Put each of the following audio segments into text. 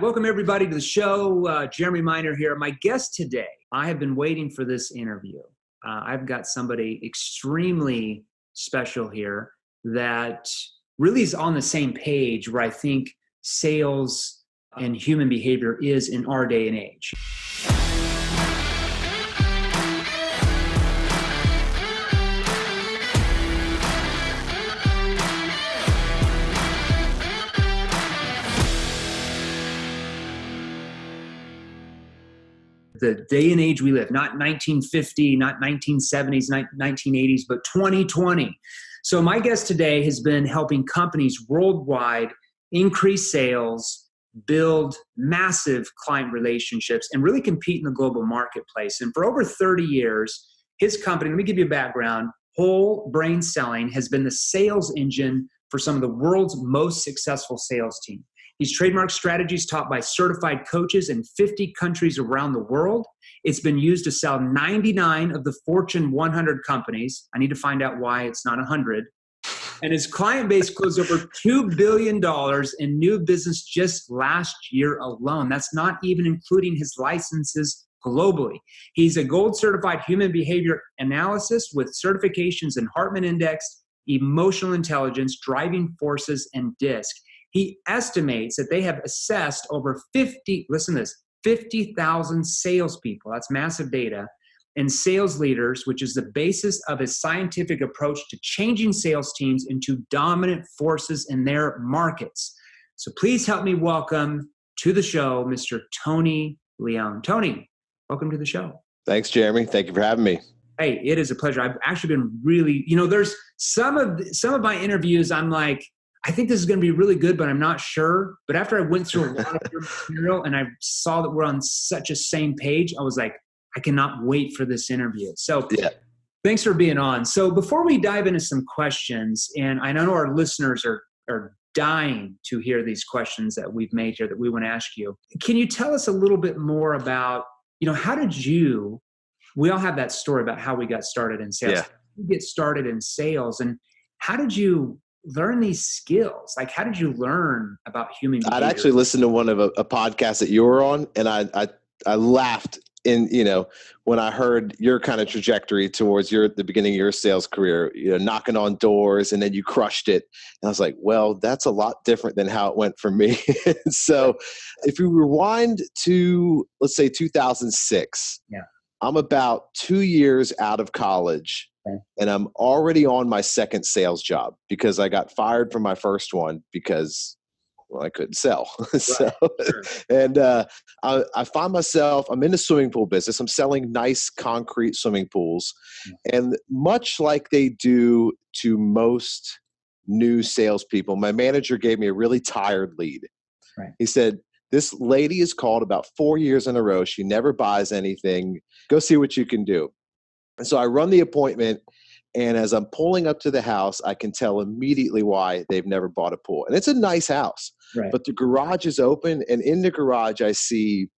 Welcome everybody to the show. Jeremy Miner here. My guest today, I have been waiting for this interview. I've got somebody extremely special here that really is on the same page where I think sales and human behavior is in our day and age. The day and age we live, not 1950, not 1970s, not 1980s, but 2020. So my guest today has been helping companies worldwide increase sales, build massive client relationships, and really compete in the global marketplace. And for over 30 years, his company, let me give you a background, Whole Brain Selling has been the sales engine for some of the world's most successful sales teams. He's trademarked strategies taught by certified coaches in 50 countries around the world. It's been used to sell 99 of the Fortune 100 companies. I need to find out why it's not 100. And his client base closed over $2 billion in new business just last year alone. That's not even including his licenses globally. He's a gold certified human behavior analyst with certifications in Hartman Index, emotional intelligence, driving forces, and DISC. He estimates that they have assessed over 50,000 salespeople. That's massive data. And sales leaders, which is the basis of his scientific approach to changing sales teams into dominant forces in their markets. So please help me welcome to the show, Mr. Tony Leone. Tony, welcome to the show. Thanks, Jeremy. Thank you for having me. Hey, it is a pleasure. I've actually been really, there's some of my interviews, I'm like, I think this is going to be really good, but I'm not sure. But after I went through a lot of your material and I saw that we're on such a same page, I was like, I cannot wait for this interview. So Thanks for being on. So before we dive into some questions, and I know our listeners are dying to hear these questions that we've made here that we want to ask you. Can you tell us a little bit more about, how did we all have that story about how we got started in sales. Yeah. How did you get started in sales, and how did you learn these skills? Like, how did you learn about human behavior? I'd actually listened to one of a podcast that you were on, and I laughed when I heard your kind of trajectory towards the beginning of your sales career, knocking on doors, and then you crushed it. And I was like, well, that's a lot different than how it went for me. So if you rewind to, let's say 2006, I'm about 2 years out of college. And I'm already on my second sales job because I got fired from my first one because, I couldn't sell. And I find myself, I'm in the swimming pool business. I'm selling nice concrete swimming pools. And much like they do to most new salespeople, my manager gave me a really tired lead. Right. He said, this lady is called about 4 years in a row. She never buys anything. Go see what you can do. And so I run the appointment, and as I'm pulling up to the house, I can tell immediately why they've never bought a pool. And it's a nice house, but the garage is open, and in the garage I see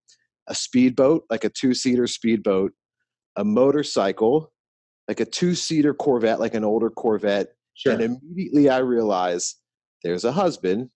a speedboat, like a 2-seater speedboat, a motorcycle, like a 2-seater Corvette, like an older Corvette. And immediately I realize there's a husband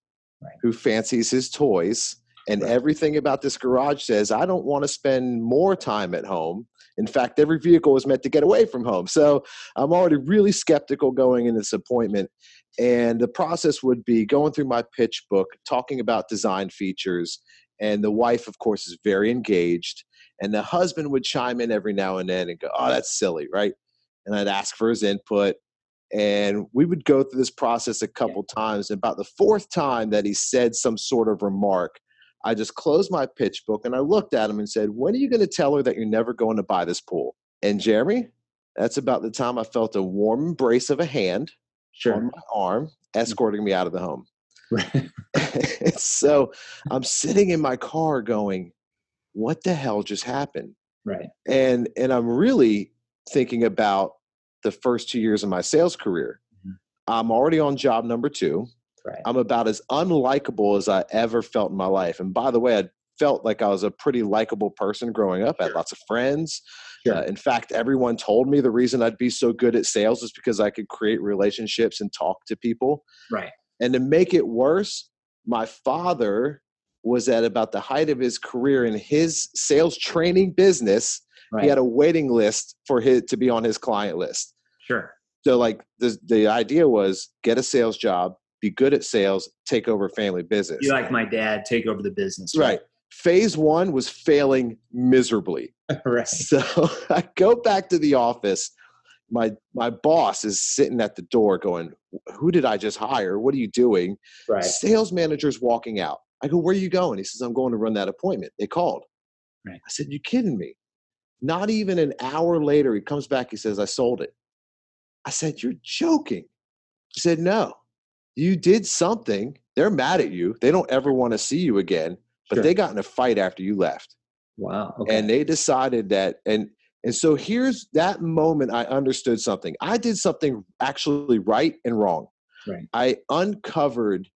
who fancies his toys, and everything about this garage says, I don't want to spend more time at home. In fact, every vehicle was meant to get away from home. So I'm already really skeptical going into this appointment. And the process would be going through my pitch book, talking about design features. And the wife, of course, is very engaged. And the husband would chime in every now and then and go, oh, that's silly, right? And I'd ask for his input. And we would go through this process a couple times. And about the fourth time that he said some sort of remark, I just closed my pitch book and I looked at him and said, when are you going to tell her that you're never going to buy this pool? And Jeremy, that's about the time I felt a warm embrace of a hand on my arm, escorting me out of the home. So I'm sitting in my car going, what the hell just happened? Right. And I'm really thinking about the first 2 years of my sales career. I'm already on job number 2. Right. I'm about as unlikable as I ever felt in my life. And by the way, I felt like I was a pretty likable person growing up. I had lots of friends. In fact, everyone told me the reason I'd be so good at sales is because I could create relationships and talk to people. Right. And to make it worse, my father was at about the height of his career in his sales training business. Right. He had a waiting list for to be on his client list. Sure. So like the idea was get a sales job, be good at sales, take over family business. You like my dad, take over the business. Right. Phase one was failing miserably. Right. So I go back to the office. My boss is sitting at the door going, who did I just hire? What are you doing? Right. Sales manager's walking out. I go, where are you going? He says, I'm going to run that appointment. They called. Right. I said, you kidding me? Not even an hour later, he comes back. He says, I sold it. I said, you're joking. He said, no, you did something. They're mad at you. They don't ever want to see you again, but Sure. they got in a fight after you left. Wow. Okay. And they decided that, and so here's that moment I understood something. I did something actually right and wrong. Right. I uncovered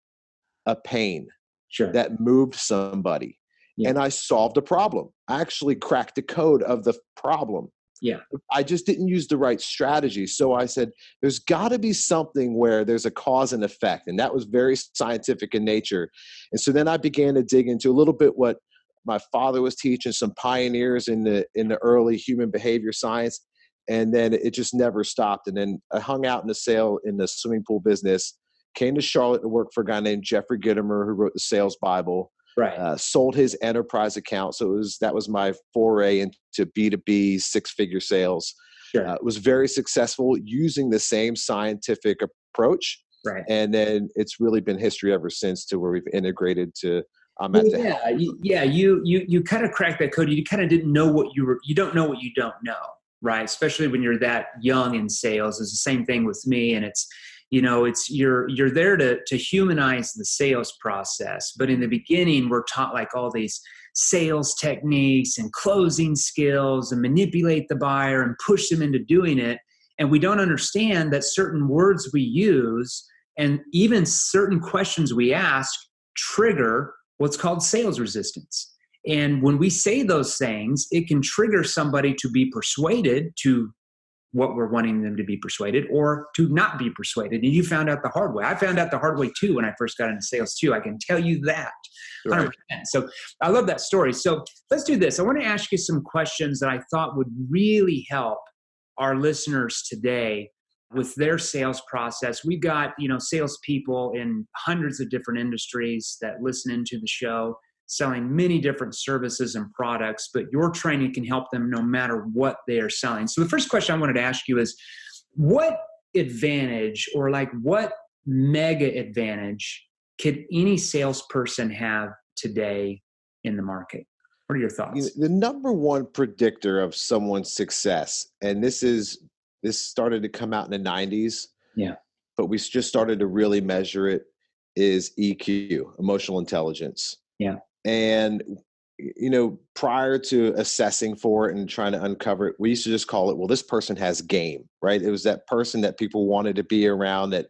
a pain Sure. that moved somebody, Yeah. and I solved a problem. I actually cracked the code of the problem. Yeah. I just didn't use the right strategy. So I said, there's got to be something where there's a cause and effect. And that was very scientific in nature. And so then I began to dig into a little bit what my father was teaching, some pioneers in the early human behavior science. And then it just never stopped. And then I hung out in the swimming pool business, came to Charlotte to work for a guy named Jeffrey Gitomer, who wrote the Sales Bible. Right. Sold his enterprise account. So that was my foray into B2B 6-figure sales. Sure. It was very successful using the same scientific approach. Right. And then it's really been history ever since, to where we've integrated to you kind of cracked that code. You kind of didn't know what you don't know what you don't know, right? Especially when you're that young in sales. It's the same thing with me. And it's you're there to humanize the sales process. But in the beginning, we're taught like all these sales techniques and closing skills and manipulate the buyer and push them into doing it. And we don't understand that certain words we use and even certain questions we ask trigger what's called sales resistance. And when we say those things, it can trigger somebody to be persuaded to what we're wanting them to be persuaded, or to not be persuaded. And you found out the hard way. I found out the hard way too when I first got into sales too. I can tell you that 100%. So I love that story. So let's do this. I want to ask you some questions that I thought would really help our listeners today with their sales process. We've got, salespeople in hundreds of different industries that listen into the show, selling many different services and products, but your training can help them no matter what they are selling. So the first question I wanted to ask you is, what advantage or what mega advantage could any salesperson have today in the market? What are your thoughts? The number one predictor of someone's success, and this started to come out in the 90s, but we just started to really measure it, is EQ, emotional intelligence. Yeah. And, prior to assessing for it and trying to uncover it, we used to just call it, well, this person has game, right? It was that person that people wanted to be around, that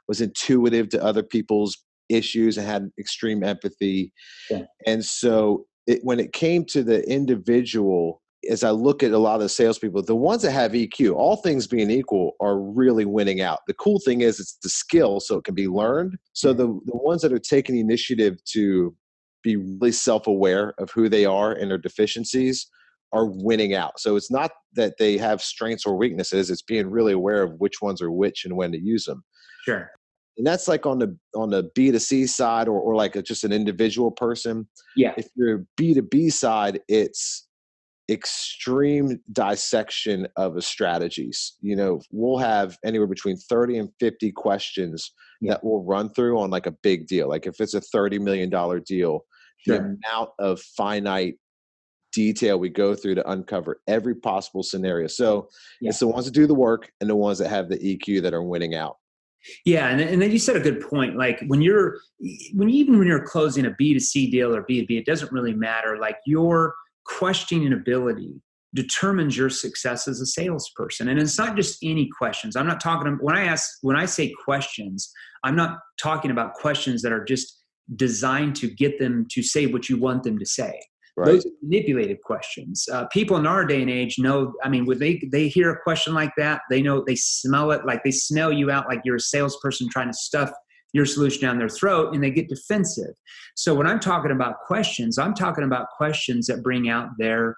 was intuitive to other people's issues and had extreme empathy. Yeah. And so when it came to the individual, as I look at a lot of the salespeople, the ones that have EQ, all things being equal, are really winning out. The cool thing is it's the skill, so it can be learned. So the ones that are taking the initiative to be really self-aware of who they are and their deficiencies are winning out. So it's not that they have strengths or weaknesses. It's being really aware of which ones are which and when to use them. Sure. And that's like on the B2C side or just an individual person. Yeah. If you're B2B side, it's extreme dissection of a strategies. We'll have anywhere between 30 and 50 questions that we'll run through on a big deal. Like if it's a $30 million deal, the amount of finite detail we go through to uncover every possible scenario. So it's the ones that do the work and the ones that have the EQ that are winning out. Yeah. And then you said a good point. Like when you're closing a B2C deal or B2B, it doesn't really matter. Like your questioning ability determines your success as a salesperson. And it's not just any questions. I'm not talking, when I say questions, I'm not talking about questions that are just designed to get them to say what you want them to say. Right. Those are manipulative questions. People in our day and age know, when they hear a question like that, they know, they smell it, like they smell you out like you're a salesperson trying to stuff your solution down their throat and they get defensive. So when I'm talking about questions, I'm talking about questions that bring out their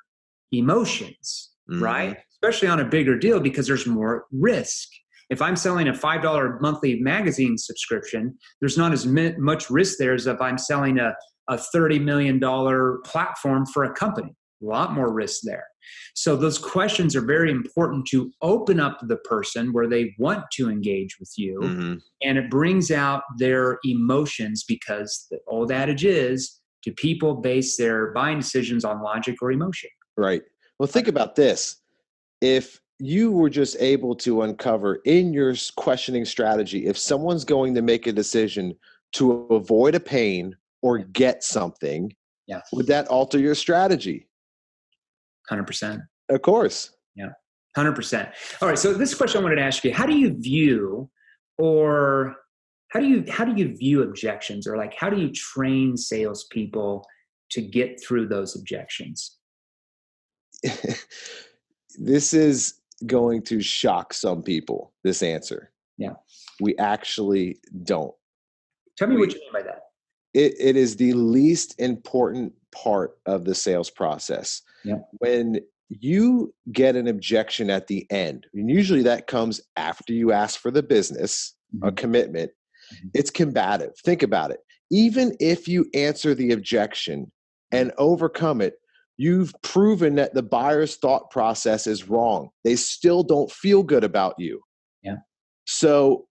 emotions, right? Especially on a bigger deal because there's more risk. If I'm selling a $5 monthly magazine subscription, there's not as much risk there as if I'm selling a $30 million platform for a company. A lot more risk there. So those questions are very important to open up the person where they want to engage with you. And it brings out their emotions because the old adage is, do people base their buying decisions on logic or emotion? Right. Well, think about this. If you were just able to uncover in your questioning strategy, if someone's going to make a decision to avoid a pain or get something, would that alter your strategy? 100%. Of course. Yeah, 100%. All right. So this question I wanted to ask you, how do you view objections, or like, how do you train salespeople to get through those objections? This is going to shock some people, this answer. Yeah. We actually don't. Tell me what you mean by that. It is the least important part of the sales process. Yeah. When you get an objection at the end, and usually that comes after you ask for the business, a commitment, it's combative. Think about it. Even if you answer the objection and overcome it, you've proven that the buyer's thought process is wrong. They still don't feel good about you. Yeah. So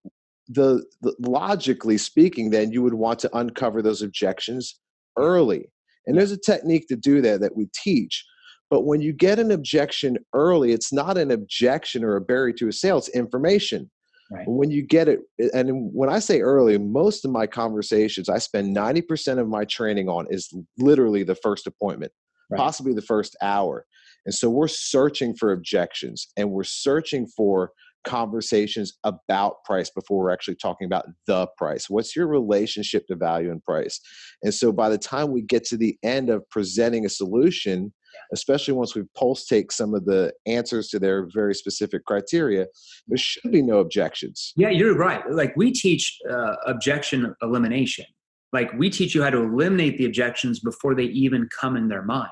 the logically speaking, then you would want to uncover those objections early. And there's a technique to do that we teach. But when you get an objection early, it's not an objection or a barrier to a sale, it's information. Right. When you get it, and when I say early, most of my conversations, I spend 90% of my training on is literally the first appointment, possibly the first hour. And so we're searching for objections and we're searching for conversations about price before we're actually talking about the price. What's your relationship to value and price? And so by the time we get to the end of presenting a solution, especially once we pulse take some of the answers to their very specific criteria, there should be no objections. Yeah, you're right. Like we teach objection elimination. Like we teach you how to eliminate the objections before they even come in their mind.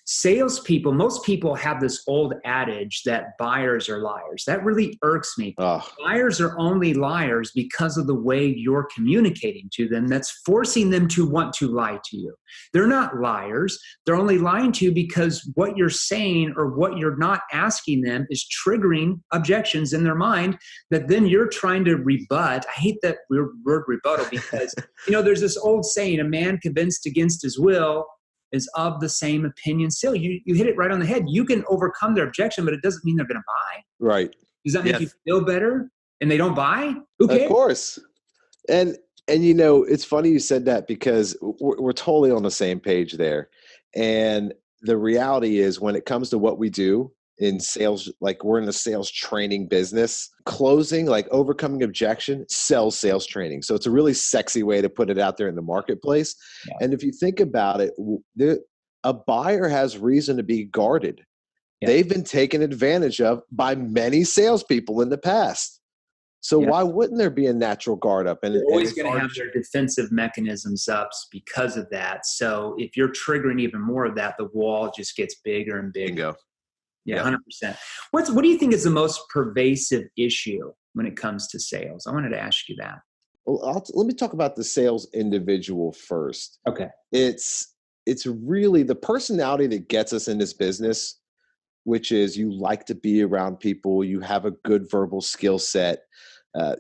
Salespeople, most people have this old adage that buyers are liars. That really irks me. Buyers are only liars because of the way you're communicating to them. That's forcing them to want to lie to you. They're not liars. They're only lying to you because what you're saying or what you're not asking them is triggering objections in their mind that then you're trying to rebut. I hate that word rebuttal because, there's this old saying, a man convinced against his will is of the same opinion still. You hit it right on the head. You can overcome their objection, but it doesn't mean they're going to buy. Right. Does that make you feel better? And they don't buy? Who cares? Of course. And it's funny you said that because we're totally on the same page there. And the reality is when it comes to what we do in sales, like we're in a sales training business, closing, like overcoming objection, sells sales training. So it's a really sexy way to put it out there in the marketplace. Yeah. And if you think about it, a buyer has reason to be guarded. Yeah. They've been taken advantage of by many salespeople in the past. So why wouldn't there be a natural guard up? And they're always going to have their defensive mechanisms up because of that. So if you're triggering even more of that, the wall just gets bigger and bigger. Bingo. Yeah, 100%. What do you think is the most pervasive issue when it comes to sales? I wanted to ask you that. Well, let me talk about the sales individual first. Okay. It's really the personality that gets us in this business, which is you like to be around people, you have a good verbal skill set,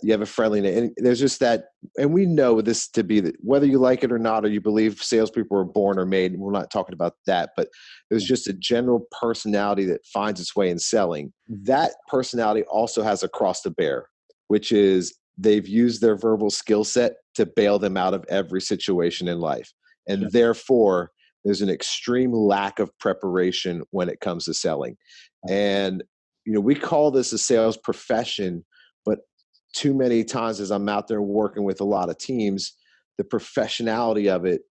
you have a friendliness, and there's just that, and we know this to be that whether you like it or not, or you believe salespeople are born or made, we're not talking about that, but there's just a general personality that finds its way in selling. That personality also has a cross to bear, which is they've used their verbal skill set to bail them out of every situation in life. And therefore, there's an extreme lack of preparation when it comes to selling. And, we call this a sales profession, but too many times as I'm out there working with a lot of teams, the professionality of it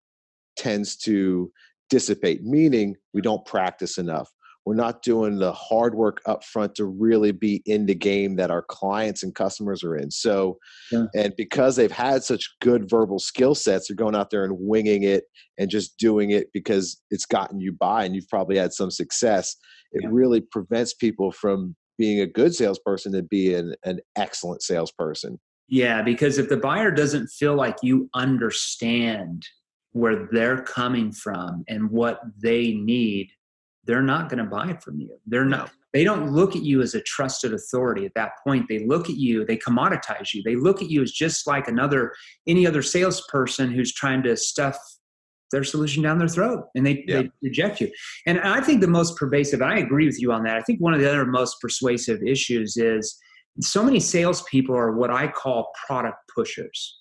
tends to dissipate, meaning we don't practice enough. We're not doing the hard work up front to really be in the game that our clients and customers are in. So, Yeah. and because they've had such good verbal skill sets, they're going out there and winging it and just doing it because it's gotten you by and you've probably had some success. It Yeah. really prevents people from being a good salesperson to be an excellent salesperson. Yeah, because if the buyer doesn't feel like you understand where they're coming from and what they need, they're not going to buy it from you. No. They don't look at you as a trusted authority at that point. They look at you, they commoditize you. They look at you as just like any other salesperson who's trying to stuff their solution down their throat, and they reject you. And I think the most pervasive, and I agree with you on that, I think one of the other most persuasive issues is so many salespeople are what I call product pushers.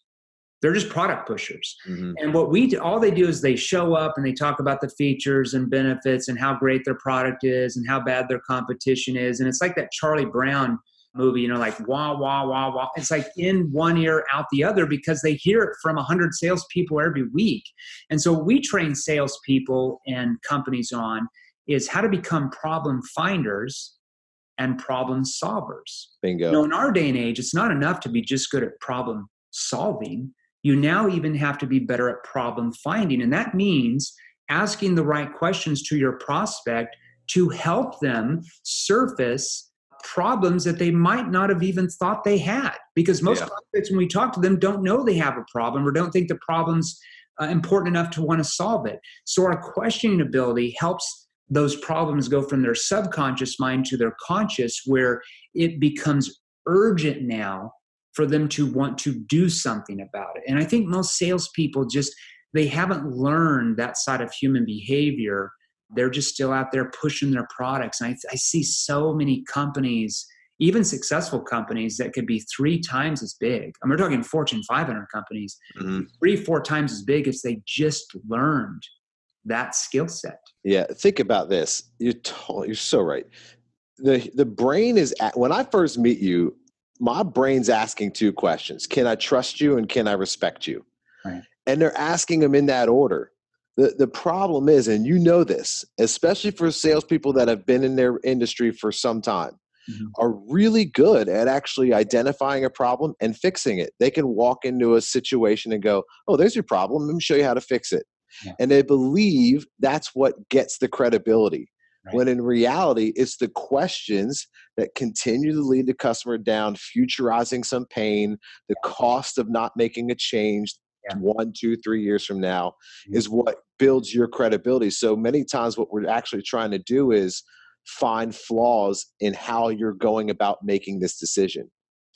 They're just product pushers. Mm-hmm. And all they do is they show up and they talk about the features and benefits and how great their product is and how bad their competition is. And it's like that Charlie Brown movie, like wah, wah, wah, wah. It's like in one ear, out the other, because they hear it from 100 salespeople every week. And so what we train salespeople and companies on is how to become problem finders and problem solvers. Bingo. In our day and age, it's not enough to be just good at problem solving. You now even have to be better at problem finding. And that means asking the right questions to your prospect to help them surface problems that they might not have even thought they had. Because most prospects, when we talk to them, don't know they have a problem or don't think the problem's important enough to want to solve it. So our questioning ability helps those problems go from their subconscious mind to their conscious, where it becomes urgent now for them to want to do something about it. And I think most salespeople they haven't learned that side of human behavior. They're just still out there pushing their products. And I see so many companies, even successful companies, that could be 3 times as big. I mean, we're talking Fortune 500 companies, 3-4 times as big if they just learned that skill set. Yeah, think about this. You're so right. The brain is, when I first meet you, my brain's asking 2 questions. Can I trust you and can I respect you? Right. And they're asking them in that order. The problem is, and you know this, especially for salespeople that have been in their industry for some time, are really good at actually identifying a problem and fixing it. They can walk into a situation and go, oh, there's your problem. Let me show you how to fix it. Yeah. And they believe that's what gets the credibility. Right. When in reality, it's the questions that continue to lead the customer down, futurizing some pain, the cost of not making a change 1, 2, 3 years from now is what builds your credibility. So many times what we're actually trying to do is find flaws in how you're going about making this decision.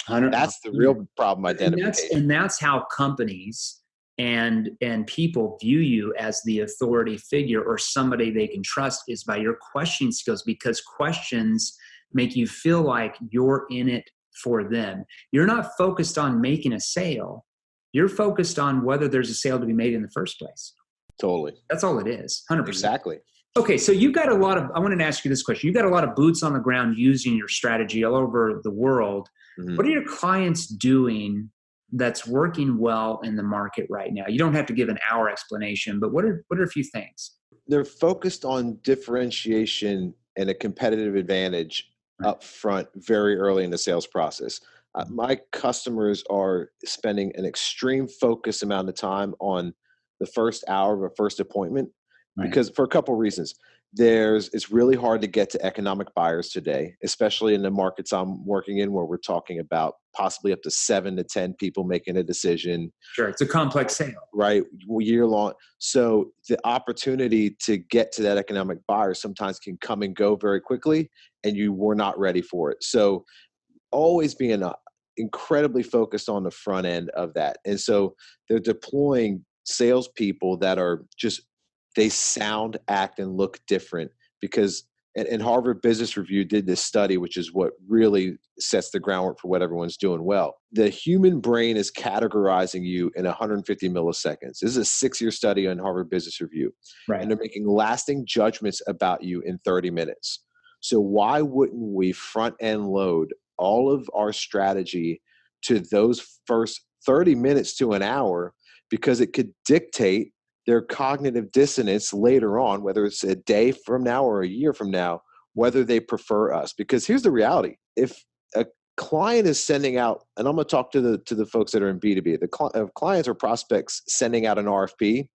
That's the real problem identification. And that's how companies and people view you as the authority figure or somebody they can trust, is by your questioning skills, because questions make you feel like you're in it for them. You're not focused on making a sale. You're focused on whether there's a sale to be made in the first place. Totally. That's all it is. 100%. Exactly. Okay, so you've got I wanted to ask you this question. You've got a lot of boots on the ground using your strategy all over the world. Mm-hmm. What are your clients doing that's working well in the market right now? You don't have to give an hour explanation, but what are a few things? They're focused on differentiation and a competitive advantage up front very early in the sales process. My customers are spending an extreme focus amount of time on the first hour of a first appointment because for a couple of reasons. It's really hard to get to economic buyers today, especially in the markets I'm working in, where we're talking about possibly up to 7 to 10 people making a decision. Sure. It's a complex sale. Right. Year long. So the opportunity to get to that economic buyer sometimes can come and go very quickly, and you were not ready for it. So always being incredibly focused on the front end of that. And so they're deploying salespeople that are just, they sound, act, and look different because, and Harvard Business Review did this study, which is what really sets the groundwork for what everyone's doing well. The human brain is categorizing you in 150 milliseconds. This is a 6-year study on Harvard Business Review. Right. And they're making lasting judgments about you in 30 minutes. So why wouldn't we front end load all of our strategy to those first 30 minutes to an hour, because it could dictate their cognitive dissonance later on, whether it's a day from now or a year from now, whether they prefer us. Because here's the reality. If a client is sending out, and I'm going to talk to the folks that are in B2B, clients or prospects sending out an RFP,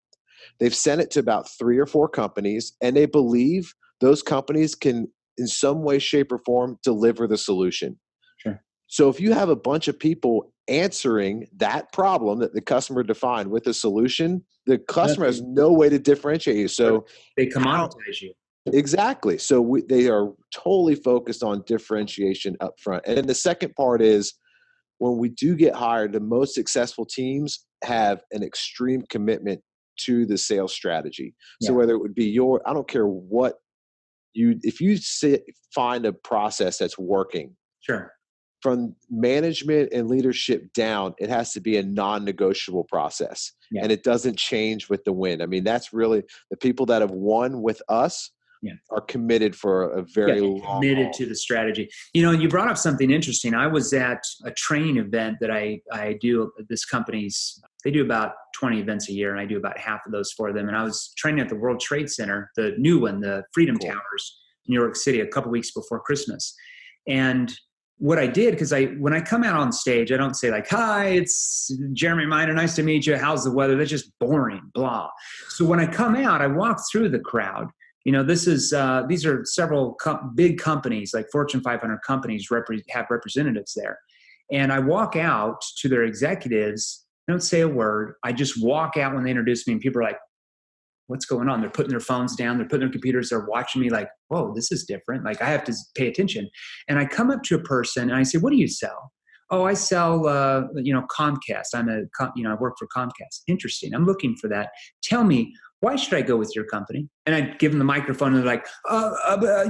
they've sent it to about 3 or 4 companies, and they believe those companies can, in some way, shape, or form, deliver the solution. Sure. So if you have a bunch of people answering that problem that the customer defined with a solution, the customer has no way to differentiate you. So they commoditize you. Exactly. So they are totally focused on differentiation up front. And then the second part is, when we do get hired, the most successful teams have an extreme commitment to the sales strategy. So whether it would be I don't care what if you find a process that's working. Sure. From management and leadership down, it has to be a non-negotiable process. Yeah. And it doesn't change with the win. I mean, that's really the people that have won with us are committed for a very long committed to the strategy. You know, you brought up something interesting. I was at a training event that I do at this company's. They do about 20 events a year, and I do about half of those for them. And I was training at the World Trade Center, the new one, the Freedom Towers, New York City, a couple weeks before Christmas. And what I did, because when I come out on stage, I don't say like, "Hi, it's Jeremy Miner. Nice to meet you. How's the weather?" That's just boring, blah. So when I come out, I walk through the crowd. You know, these are several big companies, like Fortune 500 companies have representatives there. And I walk out to their executives, I don't say a word. I just walk out when they introduce me, and people are like, what's going on? They're putting their phones down. They're putting their computers. They're watching me like, whoa, this is different. Like, I have to pay attention. And I come up to a person and I say, what do you sell? Oh, I sell, Comcast. I work for Comcast. Interesting. I'm looking for that. Tell me, why should I go with your company? And I give them the microphone, and they're like,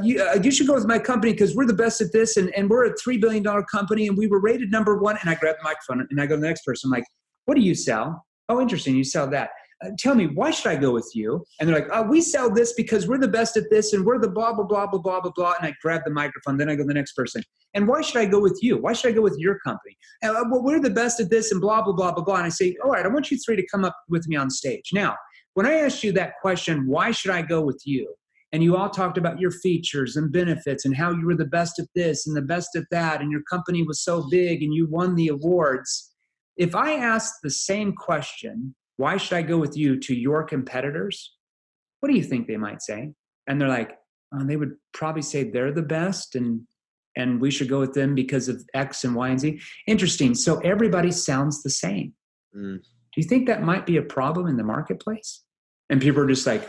you should go with my company because we're the best at this, and we're a $3 billion company, and we were rated number 1. And I grab the microphone, and I go to the next person. I'm like, what do you sell? Oh, interesting. You sell that. Tell me, why should I go with you? And they're like, we sell this because we're the best at this, and we're the blah, blah, blah, blah, blah, blah, blah. And I grab the microphone. Then I go to the next person. And why should I go with you? Why should I go with your company? Well, we're the best at this, and blah, blah, blah, blah, blah. And I say, all right, I want you 3 to come up with me on stage. Now, when I asked you that question, why should I go with you? And you all talked about your features and benefits and how you were the best at this and the best at that, and your company was so big and you won the awards. If I asked the same question, why should I go with you, to your competitors? What do you think they might say? And they're like, they would probably say they're the best and we should go with them because of X and Y and Z. Interesting. So everybody sounds the same. Do you think that might be a problem in the marketplace? And people are just like,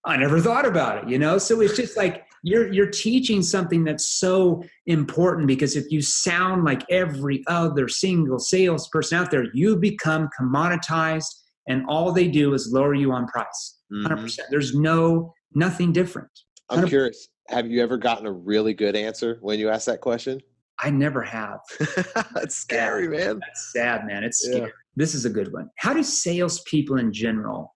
I never thought about it, you know? So it's just like you're teaching something that's so important, because if you sound like every other single salesperson out there, you become commoditized, and all they do is lower you on price. 100%. There's nothing different. 100%. I'm curious, have you ever gotten a really good answer when you ask that question? I never have. That's scary, man. That's sad, man. It's scary. Yeah. This is a good one. How do salespeople in general,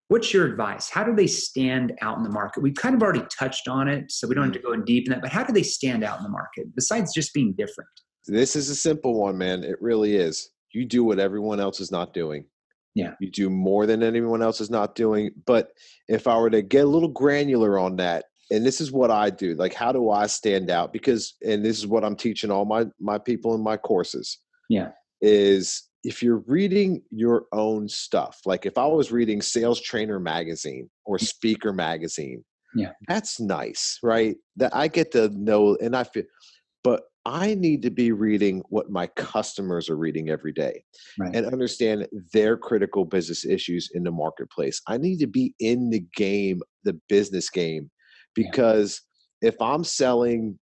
what's your advice? How do they stand out in the market? We've kind of already touched on it, so we don't have to go in deep in that, but how do they stand out in the market besides just being different? This is a simple one, man. It really is. You do what everyone else is not doing. Yeah. You do more than anyone else is not doing. But if I were to get a little granular on that, and this is what I do, like, how do I stand out? Because, and this is what I'm teaching all my people in my courses. Yeah. Is if you're reading your own stuff, like if I was reading Sales Trainer magazine or Speaker magazine, that's nice, right? That I get to know, and I feel, but I need to be reading what my customers are reading every day, right, and understand their critical business issues in the marketplace. I need to be in the game, the business game, because if I'm selling,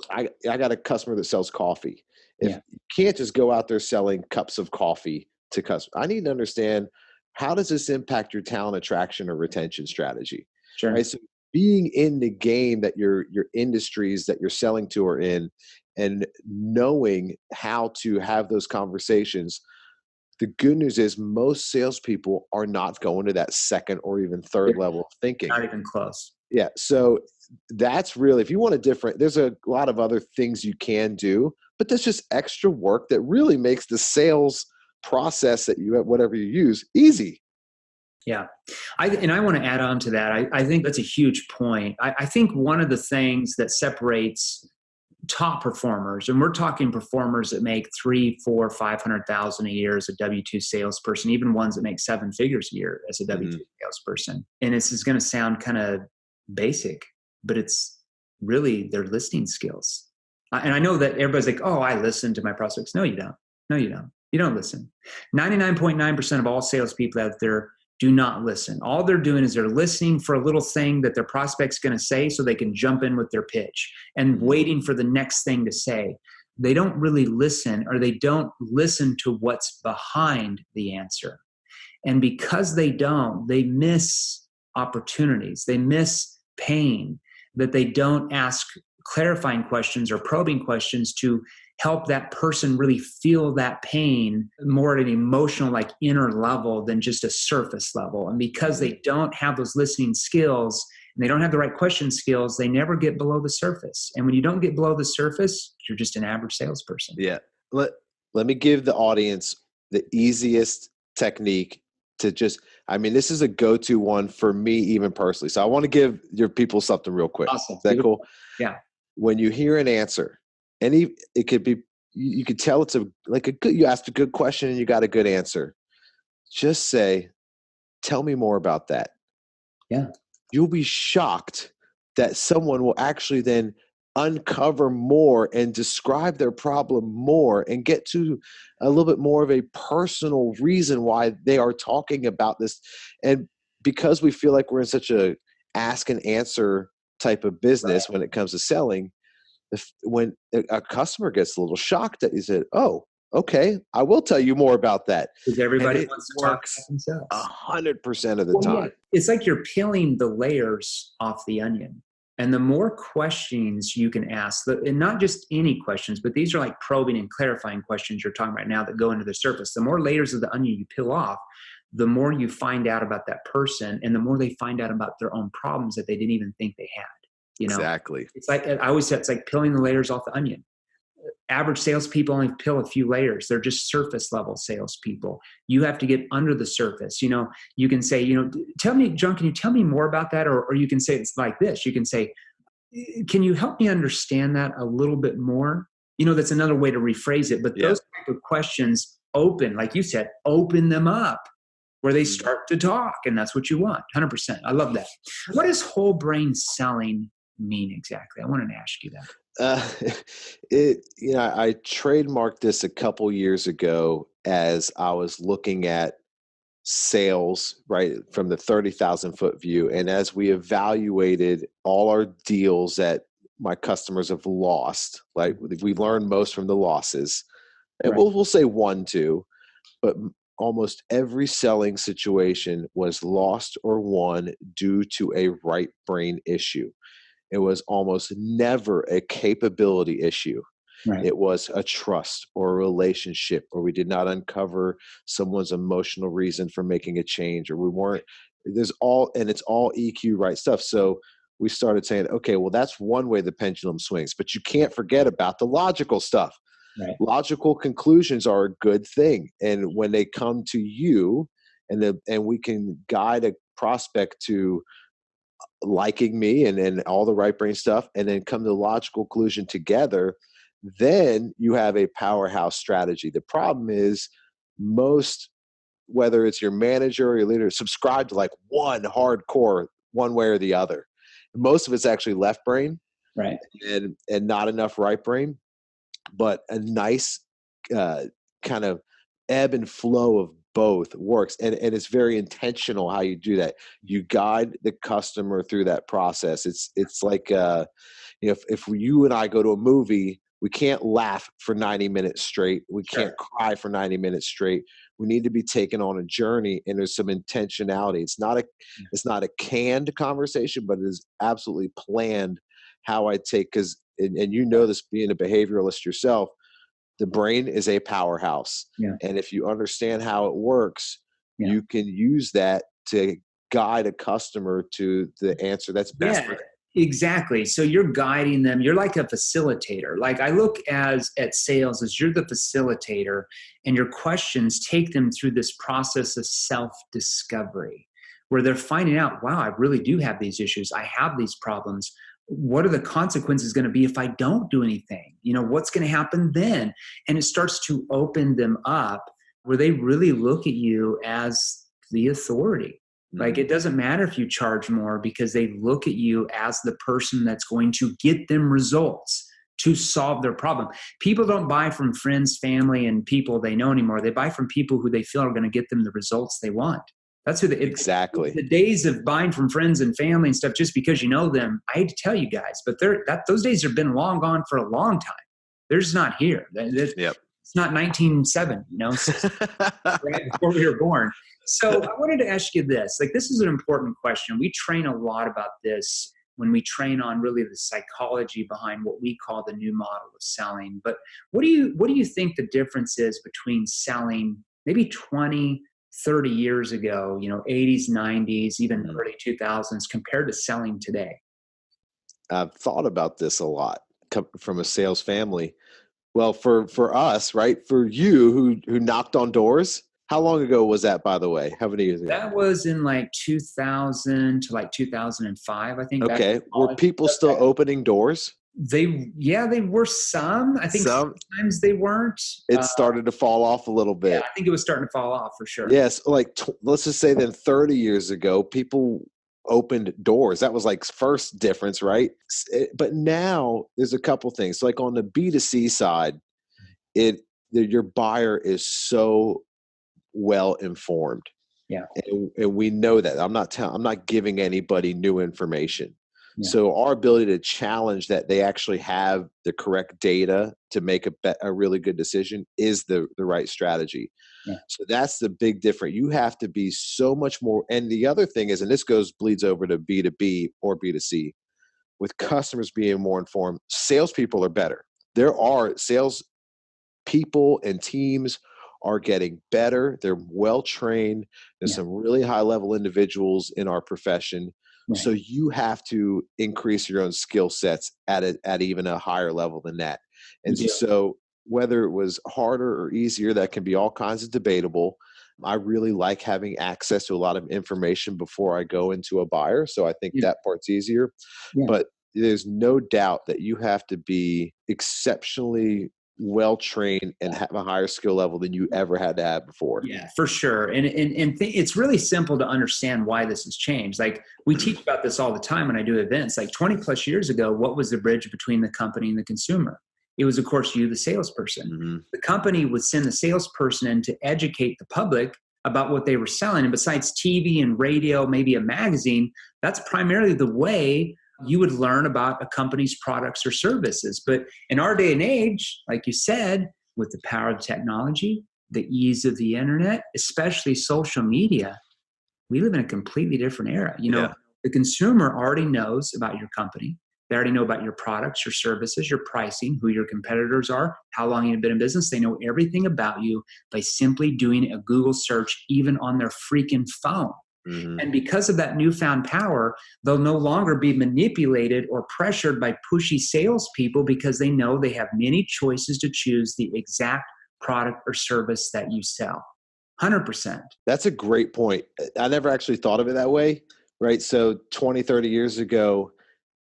I got a customer that sells coffee. If you can't just go out there selling cups of coffee to customers, I need to understand, how does this impact your talent attraction or retention strategy? Sure. Right? So being in the game that your industries that you're selling to are in, and knowing how to have those conversations. The good news is most salespeople are not going to that second or even third level of thinking. Not even close. Yeah. So that's really, if you want there's a lot of other things you can do, but that's just extra work that really makes the sales process that whatever you use, easy. Yeah. And I want to add on to that. I think that's a huge point. I think one of the things that separates top performers, and we're talking performers that make 3, 4, 500,000 a year as a W-2 salesperson, even ones that make 7 figures a year as a W-2 salesperson. And this is going to sound kind of basic, but it's really their listening skills. And I know that everybody's like, oh, I listen to my prospects. No, you don't. No, you don't. You don't listen. 99.9% of all salespeople out there do not listen. All they're doing is they're listening for a little thing that their prospect's going to say so they can jump in with their pitch and waiting for the next thing to say. They don't really listen, or they don't listen to what's behind the answer. And because they don't, they miss opportunities. They miss pain, that they don't ask clarifying questions or probing questions to help that person really feel that pain more at an emotional, like inner level than just a surface level. And because they don't have those listening skills and they don't have the right question skills, they never get below the surface. And when you don't get below the surface, you're just an average salesperson. Yeah. Let me give the audience the easiest technique to just, I mean, this is a go-to one for me, even personally. So I want to give your people something real quick. Awesome. Is that cool? Yeah. When you hear an answer, it could be, you could tell it's you asked a good question and you got a good answer. Just say, tell me more about that. Yeah. You'll be shocked that someone will actually then uncover more and describe their problem more and get to a little bit more of a personal reason why they are talking about this. And because we feel like we're in such a ask and answer type of business when it comes to selling, when a customer gets a little shocked that he said, oh, okay, I will tell you more about that. Because everybody wants to talk about themselves 100% of the time. Yeah. It's like you're peeling the layers off the onion. And the more questions you can ask, and not just any questions, but these are like probing and clarifying questions you're talking about now that go into the surface. The more layers of the onion you peel off, the more you find out about that person, and the more they find out about their own problems that they didn't even think they had. You know? Exactly. It's like, I always say, it's like peeling the layers off the onion. Average salespeople only peel a few layers. They're just surface level salespeople. You have to get under the surface. You know, you can say, tell me, John, can you tell me more about that? Or you can say it's like this. You can say, can you help me understand that a little bit more? That's another way to rephrase it. But those type of questions open, like you said, open them up where they start to talk. And that's what you want. 100%. I love that. What does whole brain selling mean exactly? I wanted to ask you that. I trademarked this a couple years ago as I was looking at sales, right, from the 30,000 foot view. And as we evaluated all our deals that my customers have lost, like we learned most from the losses, and we'll say 1, 2, but almost every selling situation was lost or won due to a right brain issue. It was almost never a capability issue. Right. It was a trust or a relationship, or we did not uncover someone's emotional reason for making a change, or we weren't, it's all EQ right stuff. So we started saying, okay, well, that's one way the pendulum swings, but you can't forget about the logical stuff. Right. Logical conclusions are a good thing. And when they come to you and we can guide a prospect to liking me and all the right brain stuff, and then come to the logical conclusion together, then you have a powerhouse strategy. The problem is most, whether it's your manager or your leader, subscribe to like one hardcore, one way or the other. Most of it's actually left brain, right, and not enough right brain, but a nice kind of ebb and flow of both works. And it's very intentional how you do that. You guide the customer through that process. It's like, if you and I go to a movie, we can't laugh for 90 minutes straight. We can't cry for 90 minutes straight. We need to be taken on a journey, and there's some intentionality. It's not a canned conversation, but it is absolutely planned how I take, and you know this being a behavioralist yourself, the brain is a powerhouse. Yeah. And if you understand how it works, you can use that to guide a customer to the answer that's best for them. Exactly. So you're guiding them. You're like a facilitator. Like I look at sales as you're the facilitator, and your questions take them through this process of self-discovery. where they're finding out, wow, I really do have these issues. I have these problems. What are the consequences going to be if I don't do anything? What's going to happen then? And it starts to open them up where they really look at you as the authority. Like, it doesn't matter if you charge more, because they look at you as the person that's going to get them results to solve their problem. People don't buy from friends, family, and people they know anymore. They buy from people who they feel are going to get them the results they want. That's who exactly. The days of buying from friends and family and stuff just because you know them, I hate to tell you guys, but those days have been long gone for a long time. They're just not here. Yep. It's not 1907, right before we were born. So I wanted to ask you this. Like, this is an important question. We train a lot about this when we train on really the psychology behind what we call the new model of selling. But what do you think the difference is between selling maybe 20, 30 years ago, 80s, 90s, even early 2000s, compared to selling today? I've thought about this a lot from a sales family. Well, for us, right? For you who knocked on doors, how long ago was that, by the way? How many years ago? That was in like 2000 to like 2005, I think. Okay. Were people still opening doors? They were some. I think sometimes they weren't. It started to fall off a little bit. Yeah, I think it was starting to fall off for sure. Yes. Like, let's just say then 30 years ago, people opened doors. That was like first difference, right? But now there's a couple things. So like on the B2C side, your buyer is so well informed. Yeah. And we know that. I'm not giving anybody new information. Yeah. So our ability to challenge that they actually have the correct data to make a really good decision is the right strategy. Yeah. So that's the big difference. You have to be so much more. And the other thing is, and this bleeds over to B2B or B2C, with customers being more informed, salespeople are better. There are sales people and teams are getting better. They're well trained. There's some really high level individuals in our profession. Right. So you have to increase your own skill sets at even a higher level than that. And so whether it was harder or easier, that can be all kinds of debatable. I really like having access to a lot of information before I go into a buyer. So I think that part's easier. Yeah. But there's no doubt that you have to be exceptionally well-trained and have a higher skill level than you ever had to have before. Yeah, for sure. And it's really simple to understand why this has changed. Like, we teach about this all the time when I do events. Like 20 plus years ago, what was the bridge between the company and the consumer? It was, of course, you, the salesperson. Mm-hmm. The company would send the salesperson in to educate the public about what they were selling. And besides TV and radio, maybe a magazine, that's primarily the way you would learn about a company's products or services. But in our day and age, like you said, with the power of technology, the ease of the internet, especially social media, we live in a completely different era. The consumer already knows about your company. They already know about your products, your services, your pricing, who your competitors are, how long you've been in business. They know everything about you by simply doing a Google search, even on their freaking phone. Mm-hmm. And because of that newfound power, they'll no longer be manipulated or pressured by pushy salespeople, because they know they have many choices to choose the exact product or service that you sell. 100%. That's a great point. I never actually thought of it that way, right? So 20, 30 years ago,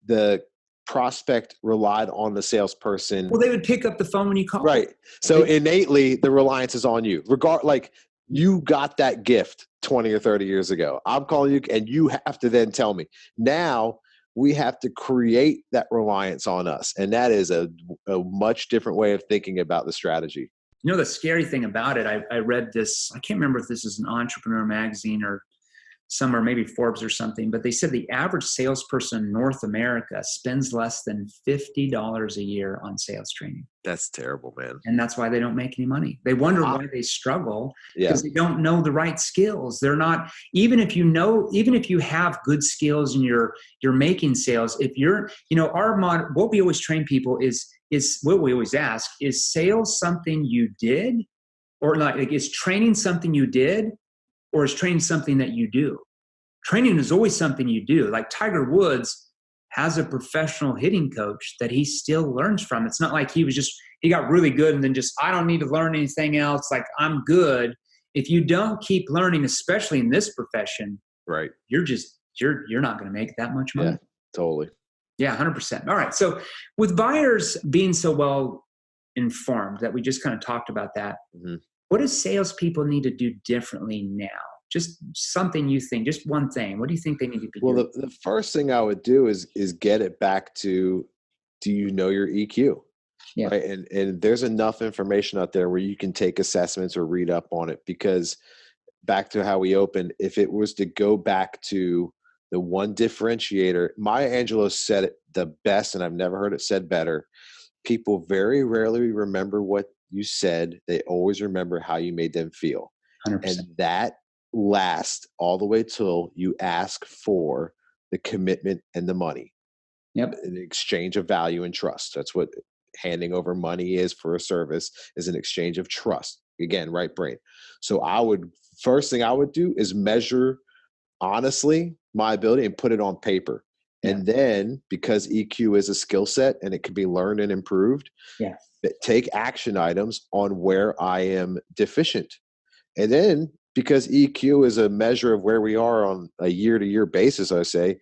the prospect relied on the salesperson. Well, they would pick up the phone when you call. Right. So innately, the reliance is on you. You got that gift 20 or 30 years ago. I'm calling you, and you have to then tell me. Now we have to create that reliance on us. And that is a much different way of thinking about the strategy. The scary thing about it, I read this, I can't remember if this is an Entrepreneur magazine or somewhere, maybe Forbes or something, but they said the average salesperson in North America spends less than $50 a year on sales training. That's terrible, man. And that's why they don't make any money. They wonder why they struggle, because they don't know the right skills. They're not, even if you have good skills and you're making sales, if you're, our model, what we always train people is what we always ask, is sales something you did, or not? Like, is training something you did, or is training something that you do? Training is always something you do. Like Tiger Woods has a professional hitting coach that he still learns from. It's not like he got really good and then I don't need to learn anything else. Like, I'm good. If you don't keep learning, especially in this profession, Right. you're not going to make that much money. Yeah, totally. Yeah, 100%. All right. So with buyers being so well informed that we just kind of talked about that, Mhm. what do salespeople need to do differently now? Just something you think, just one thing. What do you think they need to be Well, doing? the first thing I would do is get it back to, do you know your EQ? Yeah. Right. And there's enough information out there where you can take assessments or read up on it, because back to how we opened, if it was to go back to the one differentiator, Maya Angelou said it the best, and I've never heard it said better. People very rarely remember what you said. They always remember how you made them feel. 100%. And that lasts all the way till you ask for the commitment and the money Yep. in exchange of value and trust. That's what handing over money is for a service, is an exchange of trust. Again, right brain. So first thing I would do is measure honestly my ability and put it on paper. Yeah. And then, because EQ is a skill set and it can be learned and improved, Yeah. take action items on where I am deficient. And then, because EQ is a measure of where we are on a year-to-year basis, I say,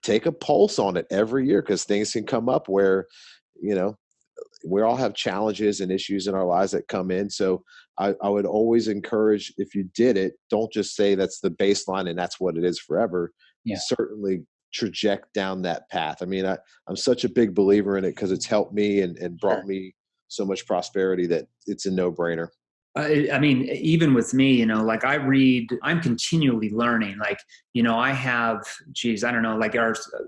take a pulse on it every year, because things can come up where, you know, we all have challenges and issues in our lives that come in. So I would always encourage, if you did it, don't just say that's the baseline and that's what it is forever. Yeah. Certainly traject down that path. I mean, I'm such a big believer in it, because it's helped me and brought me so much prosperity that it's a no-brainer. I mean, even with me, like I'm continually learning. Like, I have, I don't know, like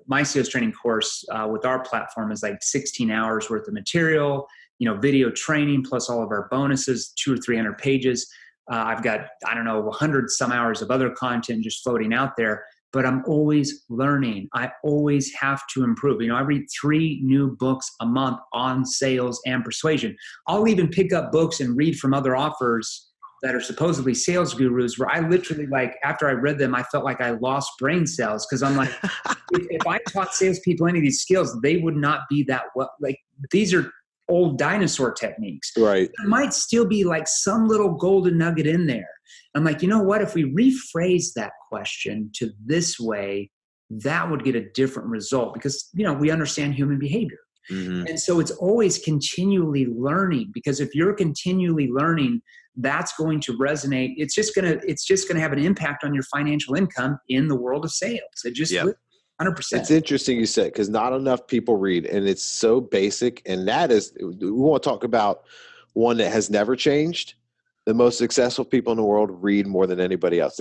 my sales training course with our platform is like 16 hours worth of material, video training, plus all of our bonuses, 200 or 300 pages. I've got, I don't know, 100 some hours of other content just floating out there. But I'm always learning. I always have to improve. I read 3 new books a month on sales and persuasion. I'll even pick up books and read from other authors that are supposedly sales gurus, where I literally, like, after I read them, I felt like I lost brain cells, because I'm like, if I taught salespeople any of these skills, they would not be that well. Like, these are old dinosaur techniques. Right. There might still be like some little golden nugget in there. I'm like, you know what? If we rephrase that question to this way, that would get a different result, because, we understand human behavior. Mm-hmm. And so it's always continually learning, because if you're continually learning, that's going to resonate. It's just going to have an impact on your financial income in the world of sales. It just, 100%. It's interesting you said, because not enough people read, and it's so basic. And that is, we want to talk about one that has never changed. The most successful people in the world read more than anybody else.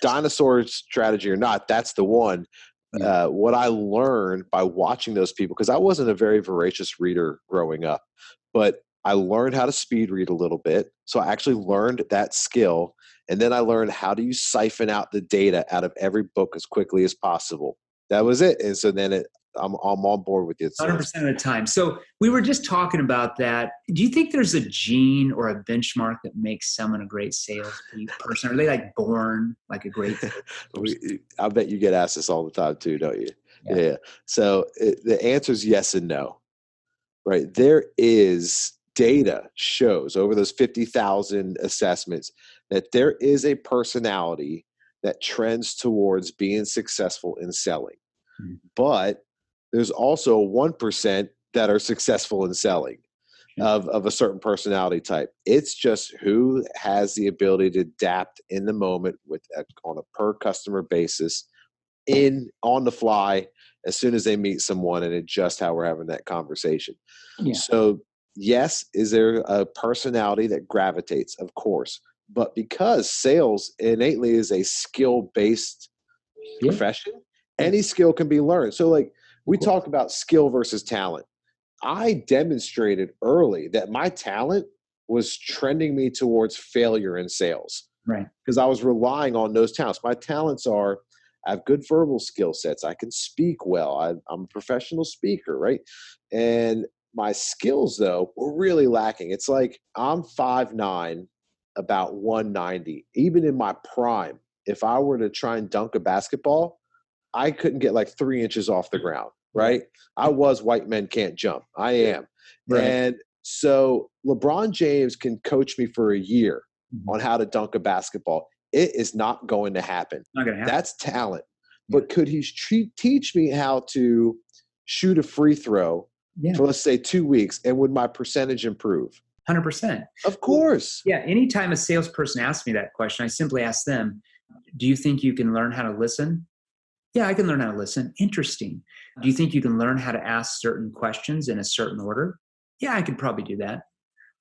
Dinosaur strategy or not, that's the one. Yeah. What I learned by watching those people, because I wasn't a very voracious reader growing up, but I learned how to speed read a little bit. So I actually learned that skill. And then I learned how do you siphon out the data out of every book as quickly as possible. That was it. And so then I'm on board with you. 100% of the time. So we were just talking about that. Do you think there's a gene or a benchmark that makes someone a great sales person? Are they like born like a great salesperson? I bet you get asked this all the time too, don't you? Yeah. So the answer is yes and no, right? There is data shows over those 50,000 assessments that there is a personality that trends towards being successful in selling. Mm-hmm. But there's also 1% that are successful in selling of a certain personality type. It's just who has the ability to adapt in the moment on a per customer basis, on the fly, as soon as they meet someone, and adjust how we're having that conversation. Yeah. So yes, is there a personality that gravitates? Of course. But because sales innately is a skill-based profession, any skill can be learned. So like we talk about skill versus talent. I demonstrated early that my talent was trending me towards failure in sales. Right. Because I was relying on those talents. My talents are, I have good verbal skill sets. I can speak well. I'm a professional speaker, right? And my skills, though, were really lacking. It's like I'm 5'9", about 190. Even in my prime, if I were to try and dunk a basketball, I couldn't get like 3 inches off the ground, right? I was white men can't jump. I am. Right. And so LeBron James can coach me for a year on how to dunk a basketball. it is not going to happen. Not going to happen. That's talent. But could he teach me how to shoot a free throw for, let's say, 2 weeks, and would my percentage improve? 100%. Of course. Yeah. Anytime a salesperson asks me that question, I simply ask them, do you think you can learn how to listen? Yeah, I can learn how to listen. Interesting. Do you think you can learn how to ask certain questions in a certain order? Yeah, I could probably do that.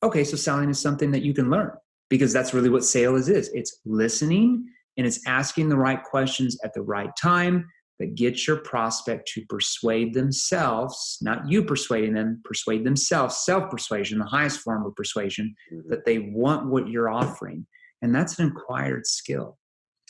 Okay, so selling is something that you can learn, because that's really what sales is. It's listening, and it's asking the right questions at the right time that get your prospect to persuade themselves, not you persuading them, persuade themselves, self-persuasion, the highest form of persuasion, that they want what you're offering. And that's an acquired skill.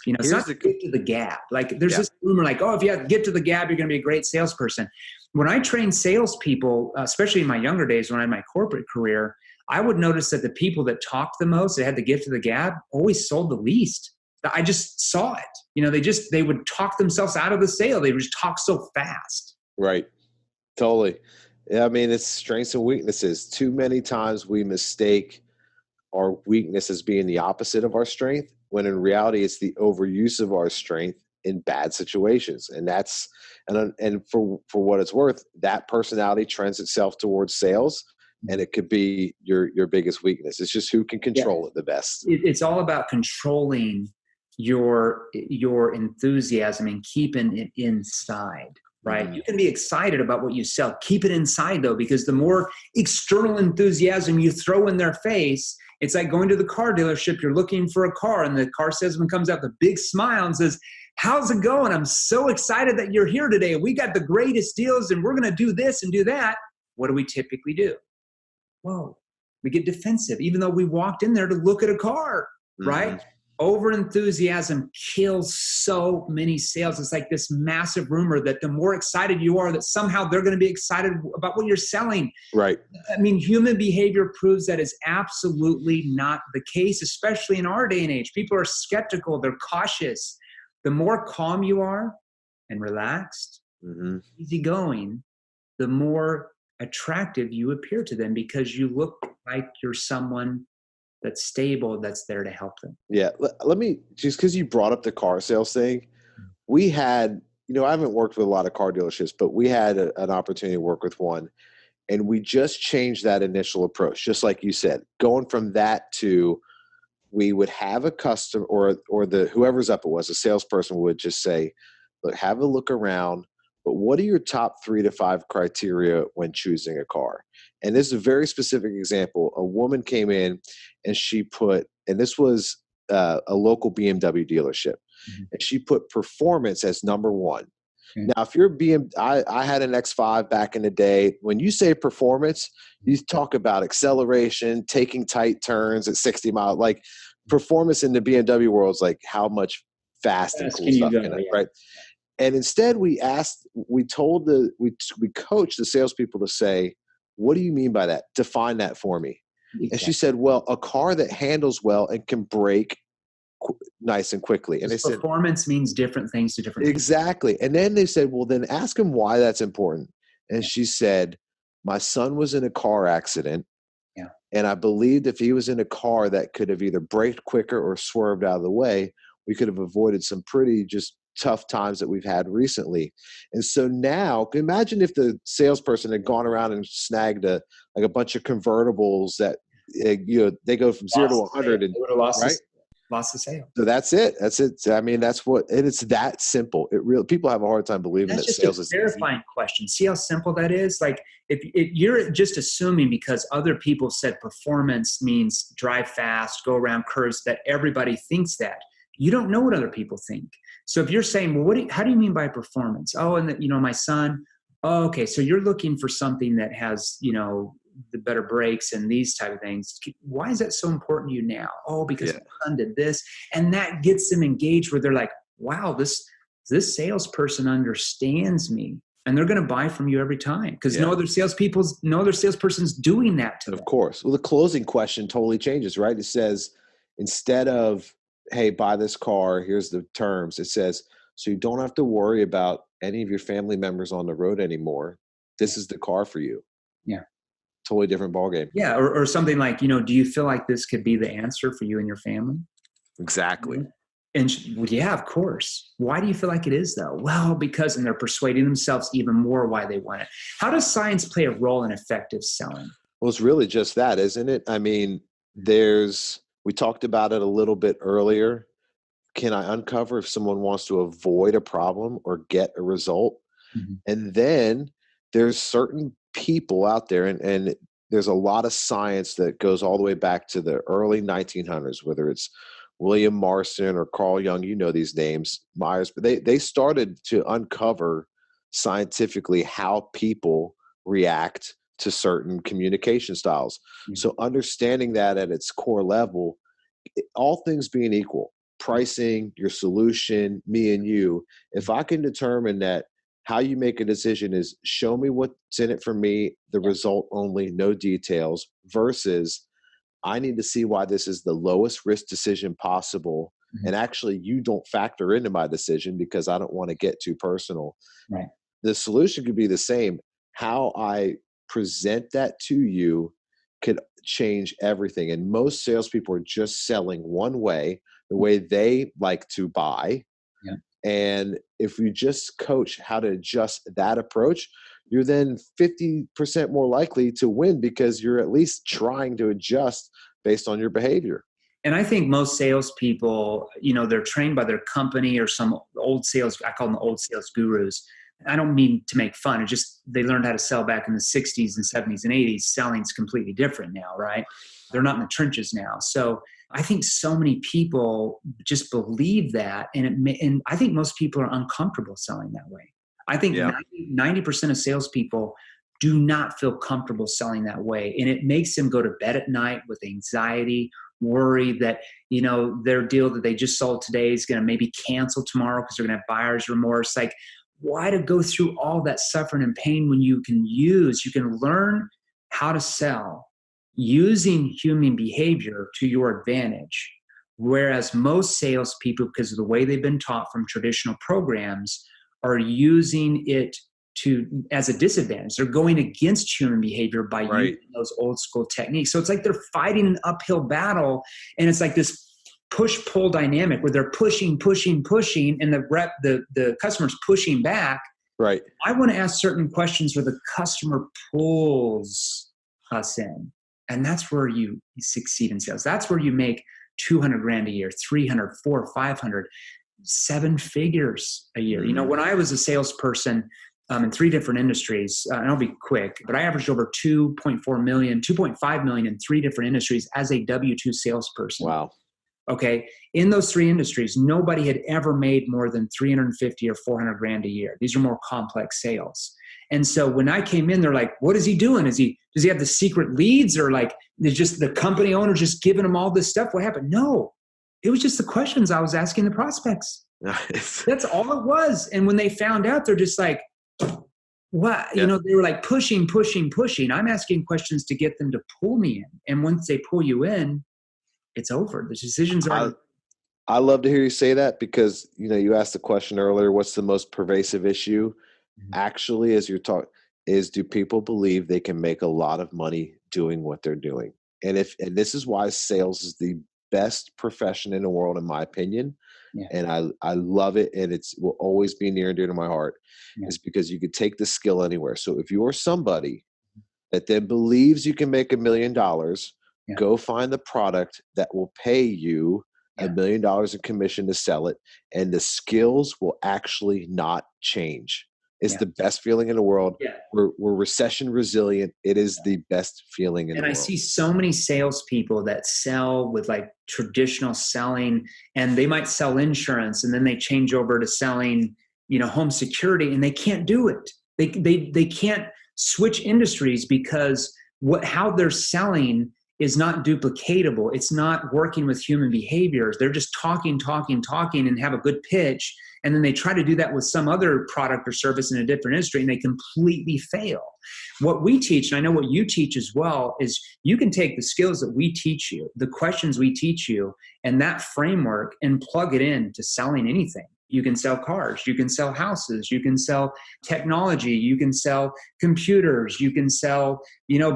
You know, it's not the gift of the gab. Like there's this rumor like, oh, if you have gift of the gab, you're going to be a great salesperson. When I train salespeople, especially in my younger days when I had my corporate career, I would notice that the people that talked the most, that had the gift of the gab, always sold the least. I just saw it. You know, they would talk themselves out of the sale. They would just talk so fast. Right. Totally. Yeah, I mean, it's strengths and weaknesses. Too many times we mistake our weakness as being the opposite of our strength, when in reality it's the overuse of our strength in bad situations. And that's and for what it's worth, that personality trends itself towards sales, and it could be your biggest weakness. It's just who can control it the best. It's all about controlling your enthusiasm and keeping it inside. Right? You can be excited about what you sell. Keep it inside though, because the more external enthusiasm you throw in their face, it's like going to the car dealership. You're looking for a car, and the car salesman comes out with a big smile and says, how's it going? I'm so excited that you're here today. We got the greatest deals, and we're going to do this and do that. What do we typically do? Whoa, we get defensive, even though we walked in there to look at a car, right? Over enthusiasm kills so many sales. It's like this massive rumor that the more excited you are, that somehow they're going to be excited about what you're selling. Right. I mean, human behavior proves that is absolutely not the case, especially in our day and age. People are skeptical. They're cautious. The more calm you are and relaxed, easygoing, the more attractive you appear to them, because you look like you're someone that's stable, that's there to help them. Yeah. Let me, just because you brought up the car sales thing, we had, I haven't worked with a lot of car dealerships, but we had an opportunity to work with one, and we just changed that initial approach. Just like you said, going from that to, we would have a customer or whoever's up it was, a salesperson would just say, look, have a look around, but what are your top 3 to 5 criteria when choosing a car? And this is a very specific example. A woman came in and she put, and this was a local BMW dealership, and she put performance as number 1. Now, if you're I had an X5 back in the day. When you say performance, you talk about acceleration, taking tight turns at 60 miles. Like performance in the BMW world is like how much fast and cool stuff can it, right? And instead, we coached the salespeople to say, what do you mean by that? Define that for me. Exactly. And she said, well, a car that handles well and can brake nice and quickly. And they said, performance means different things to different people. Exactly. And then they said, well, then ask him why that's important. And she said, my son was in a car accident. Yeah. And I believed if he was in a car that could have either braked quicker or swerved out of the way, we could have avoided some pretty just tough times that we've had recently. And so now, imagine if the salesperson had gone around and snagged a bunch of convertibles that they go from 0 to 100 and lost the sale. So that's it. I mean, it's that simple. People have a hard time believing that sales is a terrifying question. See how simple that is? Like if you're just assuming because other people said performance means drive fast, go around curves, that everybody thinks that. You don't know what other people think. So if you're saying, well, how do you mean by performance? Oh, and my son. Oh, okay. So you're looking for something that has, the better brakes and these type of things. Why is that so important to you now? Oh, because my son did this. And that gets them engaged where they're like, wow, this salesperson understands me. And they're going to buy from you every time because no other salesperson's doing that to them. Of course. Well, the closing question totally changes, right? It says, instead of, hey, buy this car, here's the terms. It says, so you don't have to worry about any of your family members on the road anymore. This is the car for you. Yeah. Totally different ballgame. Yeah. Or something like, do you feel like this could be the answer for you and your family? Exactly. Well, yeah, of course. Why do you feel like it is though? Well, because, and they're persuading themselves even more why they want it. How does science play a role in effective selling? Well, it's really just that, isn't it? I mean, we talked about it a little bit earlier. Can I uncover if someone wants to avoid a problem or get a result? Mm-hmm. And then there's certain people out there, and there's a lot of science that goes all the way back to the early 1900s, whether it's William Marston or Carl Jung, you know these names, Myers, but they started to uncover scientifically how people react to certain communication styles. Mm-hmm. So understanding that at its core level, all things being equal, pricing, your solution, me and you, if I can determine that how you make a decision is show me what's in it for me, the result only, no details, versus I need to see why this is the lowest risk decision possible. Mm-hmm. And actually you don't factor into my decision because I don't want to get too personal. Right. The solution could be the same. How I present that to you could change everything. And most salespeople are just selling one way, the way they like to buy. Yeah. And if you just coach how to adjust that approach, you're then 50% more likely to win because you're at least trying to adjust based on your behavior. And I think most salespeople, they're trained by their company or some old sales, I call them the old sales gurus. I don't mean to make fun. It's just they learned how to sell back in the 60s and 70s and 80s. Selling's completely different now, right? They're not in the trenches now. So I think so many people just believe that. And I think most people are uncomfortable selling that way. I think 90% of salespeople do not feel comfortable selling that way. And it makes them go to bed at night with anxiety, worry that, their deal that they just sold today is going to maybe cancel tomorrow because they're going to have buyer's remorse. Like, why to go through all that suffering and pain when you can learn how to sell using human behavior to your advantage. Whereas most salespeople, because of the way they've been taught from traditional programs, are using it as a disadvantage. They're going against human behavior by using those old school techniques. So it's like they're fighting an uphill battle, and it's like this push-pull dynamic where they're pushing, and the customer's pushing back. Right. I want to ask certain questions where the customer pulls us in. And that's where you succeed in sales. That's where you make 200 grand a year, 300, 400, 500, 7 figures a year. When I was a salesperson in 3 different industries, and I'll be quick, but I averaged over 2.5 million in 3 different industries as a W-2 salesperson. Wow. Okay. In those 3 industries, nobody had ever made more than 350 or 400 grand a year. These are more complex sales. And so when I came in, they're like, what is he doing? Does he have the secret leads, or like there's just the company owner just giving him all this stuff? What happened? No, it was just the questions I was asking the prospects. Nice. That's all it was. And when they found out, they're just like, what? They were like pushing. I'm asking questions to get them to pull me in. And once they pull you in, it's over. The decisions are. I love to hear you say that because, you asked the question earlier, what's the most pervasive issue? Mm-hmm. Actually, as you're talking, is do people believe they can make a lot of money doing what they're doing? And this is why sales is the best profession in the world, in my opinion. Yeah. And I love it. And it will always be near and dear to my heart. Yeah. Is because you could take the skill anywhere. So if you're somebody that then believes you can make $1 million, go find the product that will pay you $1 million in commission to sell it. And the skills will actually not change. It's the best feeling in the world. Yeah. We're recession resilient. It is the best feeling in the world. And I see so many salespeople that sell with like traditional selling, and they might sell insurance and then they change over to selling, home security, and they can't do it. They can't switch industries because how they're selling is not duplicatable. It's not working with human behaviors. They're just talking and have a good pitch. And then they try to do that with some other product or service in a different industry, and they completely fail. What we teach, and I know what you teach as well, is you can take the skills that we teach you, the questions we teach you, and that framework and plug it in to selling anything. You can sell cars, you can sell houses, you can sell technology, you can sell computers, you can sell,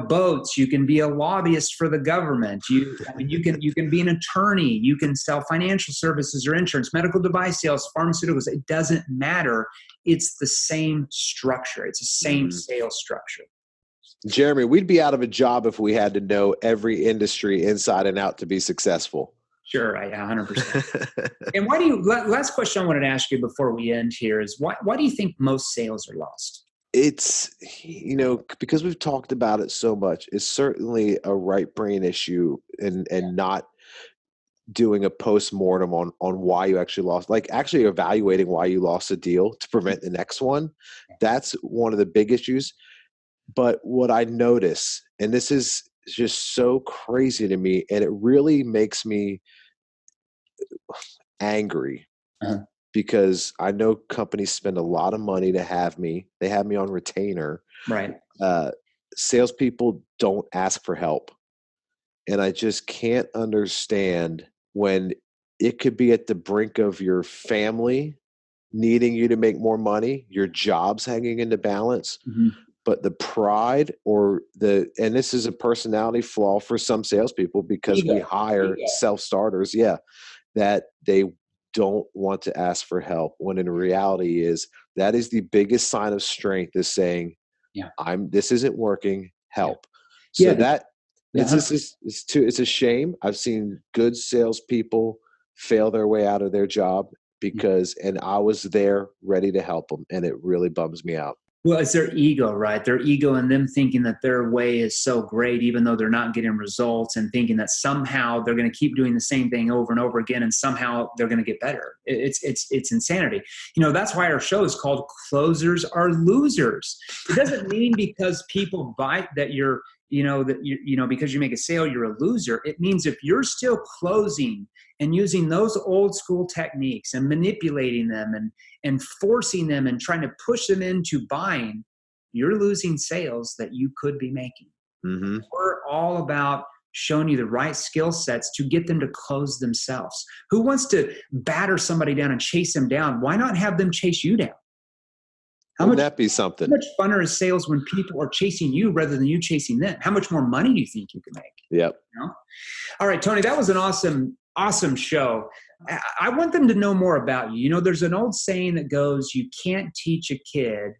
boats, you can be a lobbyist for the government. You can be an attorney, you can sell financial services or insurance, medical device sales, pharmaceuticals. It doesn't matter. It's the same structure. It's the same sales structure. Jeremy, we'd be out of a job if we had to know every industry inside and out to be successful. Sure, 100%. And last question I wanted to ask you before we end here is why do you think most sales are lost? It's, because we've talked about it so much, it's certainly a right brain issue and not doing a post-mortem on why you actually lost, like actually evaluating why you lost a deal to prevent the next one. That's one of the big issues. But what I notice, and this is just so crazy to me, and it really makes me angry because I know companies spend a lot of money to have me. They have me on retainer. Right. Salespeople don't ask for help. And I just can't understand when it could be at the brink of your family needing you to make more money, your job's hanging into balance. But the pride and this is a personality flaw for some salespeople because we hire self-starters, that they don't want to ask for help. When in reality that is the biggest sign of strength, is saying, this isn't working, help. So it's a shame. I've seen good salespeople fail their way out of their job and I was there ready to help them. And it really bums me out. Well, it's their ego, right? Their ego and them thinking that their way is so great, even though they're not getting results, and thinking that somehow they're going to keep doing the same thing over and over again, and somehow they're going to get better. It's insanity. That's why our show is called Closers Are Losers. It doesn't mean because people buy that you're, because you make a sale, you're a loser. It means if you're still closing and using those old school techniques and manipulating them and forcing them and trying to push them into buying, you're losing sales that you could be making. We're all about showing you the right skill sets to get them to close themselves. Who wants to batter somebody down and chase them down? Why not have them chase you down? Wouldn't that be something? How much funner is sales when people are chasing you rather than you chasing them? How much more money do you think you can make? Yep. All right, Tony, that was an awesome show. I want them to know more about you. There's an old saying that goes, you can't teach a kid,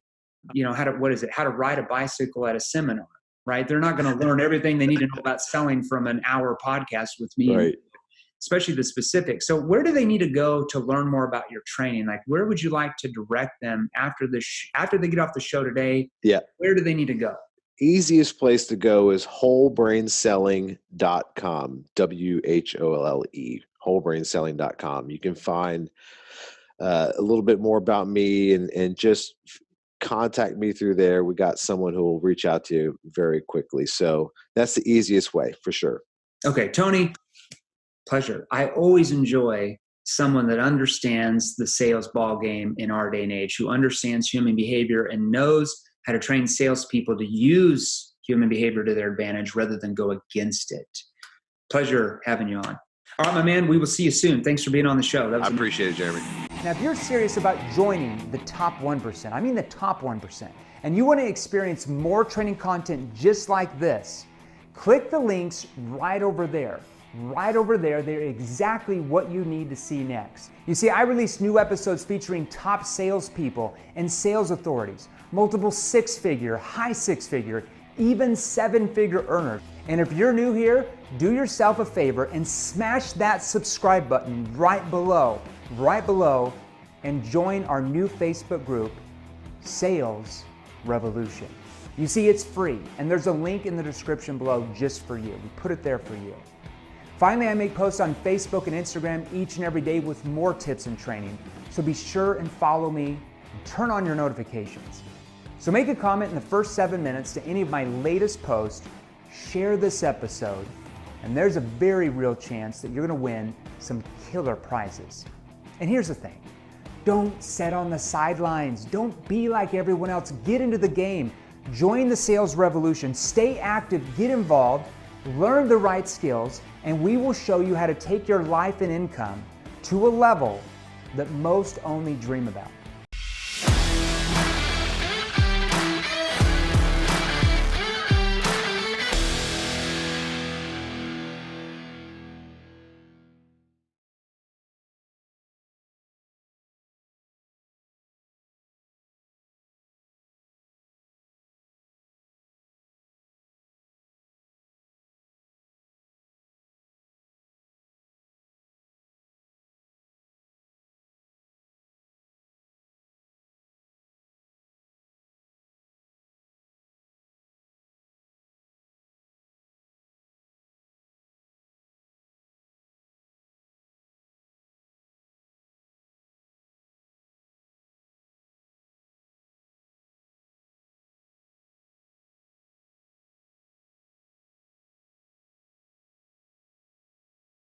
how to ride a bicycle at a seminar, right? They're not going to learn everything they need to know about selling from an hour podcast with me. Right. Especially the specifics. So where do they need to go to learn more about your training? Like, where would you like to direct them after they get off the show today? Yeah. Where do they need to go? Easiest place to go is wholebrainselling.com, WHOLLE, wholebrainselling.com. You can find a little bit more about me and just contact me through there. We got someone who will reach out to you very quickly. So that's the easiest way for sure. Okay, Tony. Pleasure. I always enjoy someone that understands the sales ball game in our day and age, who understands human behavior and knows how to train salespeople to use human behavior to their advantage rather than go against it. Pleasure having you on. All right, my man, we will see you soon. Thanks for being on the show. I appreciate it, Jeremy. Now, if you're serious about joining the top 1%, I mean the top 1%, and you want to experience more training content just like this, click the links right over there. Right over there, they're exactly what you need to see next. You see, I release new episodes featuring top salespeople and sales authorities, multiple six-figure, high six-figure, even seven-figure earners. And if you're new here, do yourself a favor and smash that subscribe button right below, and join our new Facebook group, Sales Revolution. You see, it's free, and there's a link in the description below just for you. We put it there for you. Finally, I make posts on Facebook and Instagram each and every day with more tips and training. So be sure and follow me and turn on your notifications. So make a comment in the first 7 minutes to any of my latest posts, share this episode, and there's a very real chance that you're gonna win some killer prizes. And here's the thing, don't sit on the sidelines. Don't be like everyone else. Get into the game. Join the sales revolution. Stay active, get involved, learn the right skills, and we will show you how to take your life and income to a level that most only dream about.